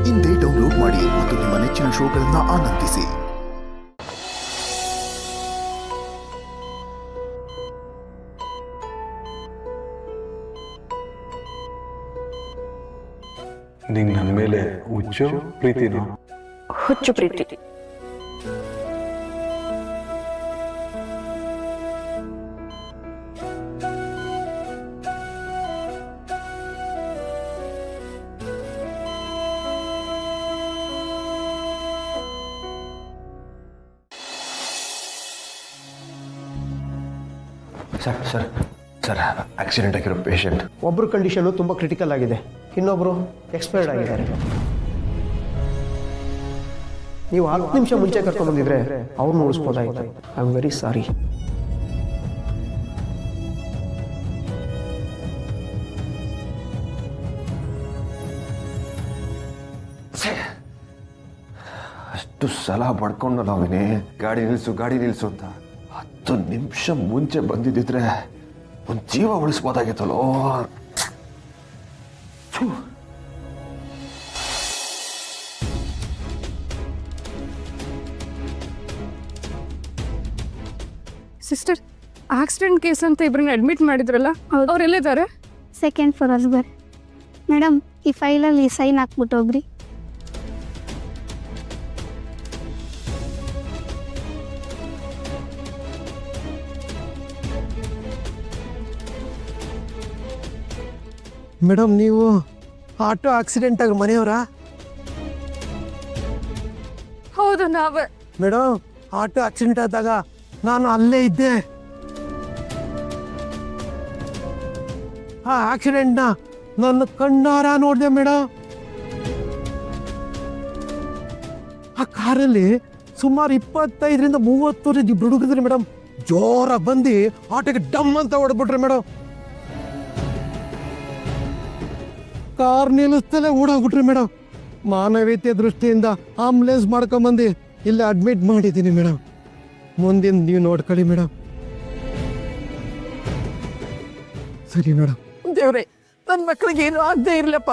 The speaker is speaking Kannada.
ಇಂದೇ ಡೌನ್ಲೋಡ್ ಮಾಡಿ ಮತ್ತು ನಿಮ್ಮ ನೆಚ್ಚಿನ ಶೋಗಳನ್ನು ಆನಂದಿಸಿ. ನಿಂಗೆ ನನ್ನ ಮೇಲೆ ಹುಚ್ಚು ಪ್ರೀತಿನೋ? ಹುಚ್ಚು ಪ್ರೀತಿ. ಸರ್ ಸರ್ ಸರ್ ಆಕ್ಸಿಡೆಂಟ್ ಆಗಿರೋ ಪೇಷಂಟ್. ಒಬ್ಬರು ಕಂಡೀಷನು ತುಂಬ ಕ್ರಿಟಿಕಲ್ ಆಗಿದೆ, ಇನ್ನೊಬ್ಬರು ಎಕ್ಸ್ಪೈರ್ಡ್ ಆಗಿದ್ದಾರೆ. ನೀವು 10 ನಿಮಿಷ ಮುಂಚೆ ಕರ್ಕೊಂಡ್ಬಂದಿದ್ರೆ ಅವ್ರನ್ನ ಉಳಿಸ್ಬೋದಾಯ್ತು. I am very sorry. ಅಷ್ಟು ಸಲ ಬಡ್ಕೊಂಡಲ್ಲ ಅವನೇ ಗಾಡಿ ನಿಲ್ಸು ಅಂತ. 10 ನಿಮಿಷ ಮುಂಚೆ ಬಂದಿದ್ದಿದ್ರೆ ಒಂದು ಜೀವ ಉಳಿಸ್ಬೋದಾಗಿತ್ತಲ್ಲೋ. ಸಿಸ್ಟರ್, ಆಕ್ಸಿಡೆಂಟ್ ಕೇಸ್ ಅಂತ ಇಬ್ಬರನ್ನ ಅಡ್ಮಿಟ್ ಮಾಡಿದ್ರಲ್ಲ, ಅವರೆಲ್ಲಿದ್ದಾರೆ? ಸೆಕೆಂಡ್ ಫ್ಲೋರ್ ಬರ್ ಮೇಡಮ್, ಈ ಫೈಲಲ್ಲಿ ಸೈನ್ ಹಾಕ್ಬಿಟ್ಟು ಹೋಗ್ರಿ. ಮೇಡಮ್, ನೀವು ಆಟೋ ಆಕ್ಸಿಡೆಂಟ್ ಆಗಿ ಮನೆಯವರಾ? ಹೌದು, ನಾವೇ. ಮೇಡಮ್, ಆಟೋ ಆಕ್ಸಿಡೆಂಟ್ ಆದಾಗ ನಾನು ಅಲ್ಲೇ ಇದ್ದೆ. ಆ ಆಕ್ಸಿಡೆಂಟ್ನ ನನ್ನ ಕಣ್ಣಾರ ನೋಡಿದೆ ಮೇಡಮ್. ಆ ಕಾರಲ್ಲಿ ಸುಮಾರು 25-30 ಇಬ್ರು ಹುಡುಗಿದ್ರಿ ಮೇಡಮ್. ಜೋರಾಗಿ ಬಂದು ಆಟೋಗೆ ಡಮ್ ಅಂತ ಹೊಡೆದ್ಬಿಟ್ರಿ ಮೇಡಮ್. ಕಾರ್ ನಿಲ್ಲಿಸ್ತಲೇ ಓಡೋಗ್ಬಿಟ್ರಿ ಮೇಡಮ್. ಮಾನವೀಯತೆ ದೃಷ್ಟಿಯಿಂದ ಆಂಬುಲೆನ್ಸ್ ಮಾಡ್ಕೊಂಬಂದು ಇಲ್ಲೇ ಅಡ್ಮಿಟ್ ಮಾಡಿದ್ದೀನಿ ಮೇಡಮ್. ಮುಂದಿನ ನೀವು ನೋಡ್ಕೊಳ್ಳಿ ಮೇಡಮ್. ಸರಿ ಮೇಡಮ್. ದೇವ್ರೆ, ನನ್ನ ಮಕ್ಕಳಿಗೆ ಏನು ಆಗದೆ ಇರ್ಲಪ್ಪ.